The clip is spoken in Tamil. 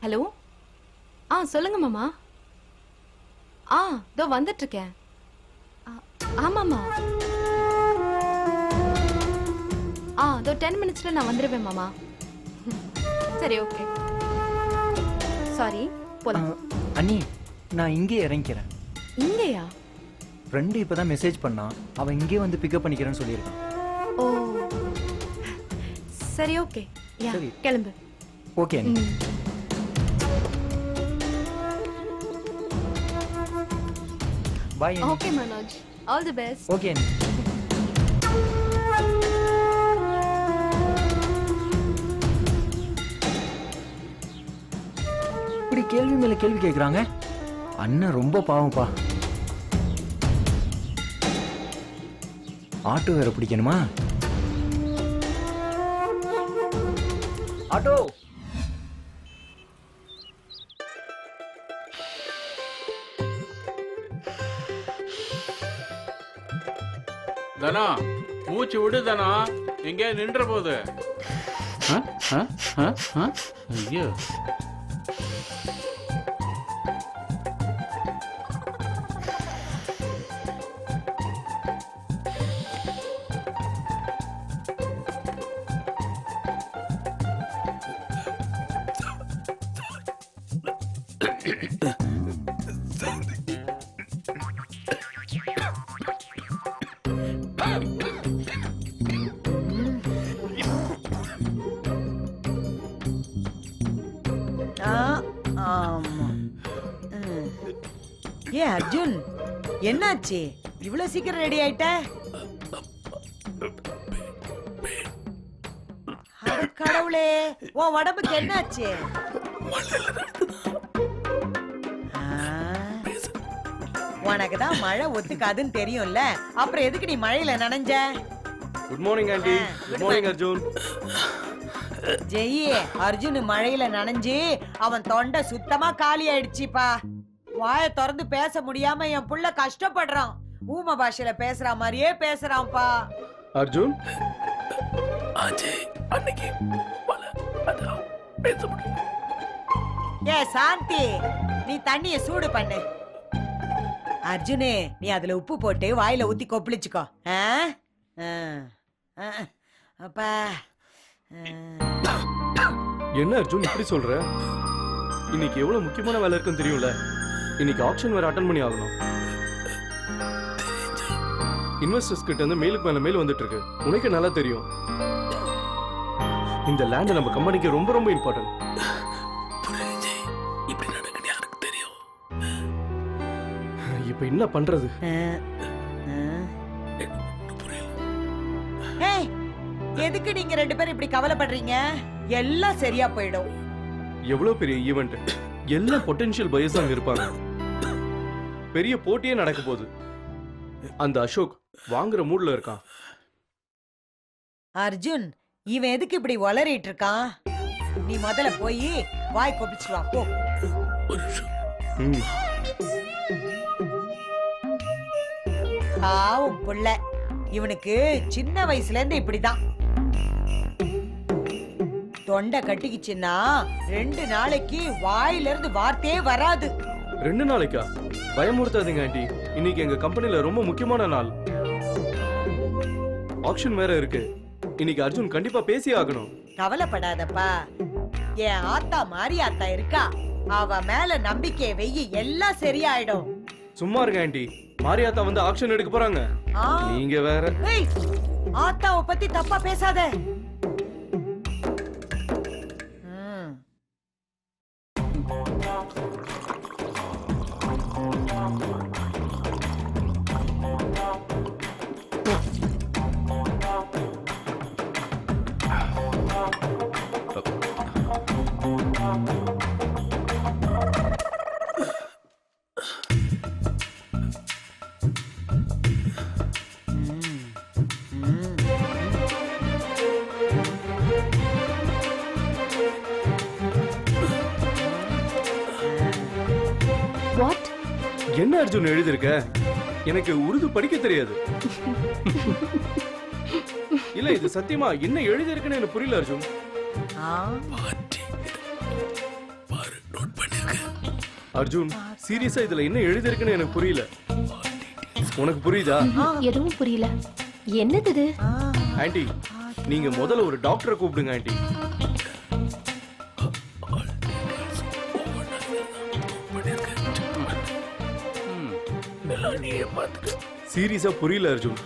ஹலோ. சொல்லுங்க மாமா. இதோ வந்துட்டு இருக்கேன். ஆமாமா. இதோ 10 மினிட்ஸ்ல நான் வந்துருவேன் மாமா. சரி, ஓகே. சாரி, போலாம். அண்ணி, நான் இங்கே இறங்கிக்கிறேன். இங்கேயா? ஃப்ரெண்டு இப்பதான் மெசேஜ் பண்ணான். அவன் இங்கே வந்து பிக்கப் பண்ணிக்கிறேன்னு சொல்லியிருக்கான். ஓ, சரி, ஓகே. சரி, கிளம்பு. ஓகே அண்ணி. பாய் அண்ணி. Okay Manoj, all the best. Okay அண்ணி. இப்படி கேள்வி மேல கேள்வி கேட்குறாங்க. அண்ணன் ரொம்ப பாவம்ப்பா. ஆட்டோ வேற பிடிக்கணுமா? ஆட்டோ. தனா, மூச்சு விடு தனா, எங்கே நின்ற போது. ஐயோ, ஏ அர்ஜுன், என்னாச்சு? இவ்வளவு சீக்கிரம் ரெடி ஆயிட்ட? கடவுளே, உன் உடம்புக்கு என்னாச்சு? உனக்குதான் மழை ஒத்துக்காதுன்னு தெரியும்ல, அப்புறம் எதுக்கு நீ மழையில நனைஞ்ச? Good morning aunty. Good morning Arjun. Jai, Arjun மழையில நனைஞ்சு அவன் தொண்டை சுத்தமா காலி ஆயிடுச்சுப்பா. வாய திறந்து பேச முடியாம என் புள்ள கஷ்டப்படுறான். ஊம பாஷையில பேசுற மாதிரியே பேசுறான்ப்பா. அர்ஜுன், ஏ சாந்தி, நீ தண்ணிய சூடு பண்ணு. அர்ஜுனே, நீ அதுல உப்பு போட்டு வாயில ஊத்தி கொப்பளிச்சுக்கோ. அப்பா, என்ன அர்ஜுன் இப்படி சொல்ற? இன்னைக்கு எவ்வளவு முக்கியமான வேலை இருக்குன்னு தெரியும்ல. இன்னைக்கு ஆக்ஷன் வேற அட்டன் பண்ணி ஆகணும். இன்வெஸ்டர்ஸ் கிட்ட இருந்து மேலுக்கு மேல மேல் வந்துட்டு இருக்கு. உனக்கு நல்லா தெரியும். இந்த லேண்ட் நம்ம கம்பெனிக்கு ரொம்ப ரொம்ப இம்பார்ட்டன்ட். இப்ப என்ன பண்றது? எதுக்கு நீங்க ரெண்டு பேரும் இப்படி கவலைப்படுறீங்க? எல்லாம் சரியா போயிடும். எவ்வளவு பெரிய ஈவென்ட், எல்லா பொட்டன்ஷியல் பையர்ஸ் அங்க இருப்பாங்க. பெரிய போட்டியே நடக்க போகுது. அந்த அசோக் வாங்குற மூட்ல இருக்கான். அர்ஜுன், இவன் எதுக்கு இப்படி வளரிட்டு இருக்கான்? நீ முதல்ல போய் வாய் கொப்பிச்சு வா, போ. பாவம் புள்ள, இவனுக்கு சின்ன வயசுல இருந்து இப்படிதான். தொண்டை கட்டிக்கிச்சுன்னா 2 நாளைக்கு வாயில இருந்து வார்த்தையே வராது. 2 நாளைக்கா? பயமுறுத்தாதீங்க ஆண்டி. இன்னைக்கு எங்க கம்பெனில ரொம்ப முக்கியமான நாள். ஆக்ஷன் வேற இருக்கு. இன்னைக்கு அர்ஜுன் கண்டிப்பா பேசி ஆகணும். கவலைப்படாதப்பா, என் ஆத்தா மாரி ஆத்தா இருக்கா. அவ மேல நம்பிக்கை வெயி, எல்லாம் சரியாயிடும். சும்மா இருங்க ஆண்டி. மாரியாத்தா வந்து ஆக்ஷன் எடுக்க போறாங்க. நீங்க வேற. ஆத்தாவை பத்தி தப்பா பேசாத. என்ன அர்ஜுன் எழுதிருக்க? எனக்கு உருது படிக்க தெரியாது. இல்ல, இது சத்தியமா என்ன எழுதிருக்குன்னு எனக்கு புரியல அர்ஜுன். பாரு அர்ஜுன் சீரியஸா இதுல என்ன எழுதிருக்குன்னு எனக்கு புரியல. உனக்கு புரியுதா? எதுவும் புரியல. என்னது இது? ஆண்டி நீங்க முதல்ல ஒரு டாக்டரை கூப்பிடுங்க ஆண்டி. சீரியஸா புரியல அர்ஜுன்.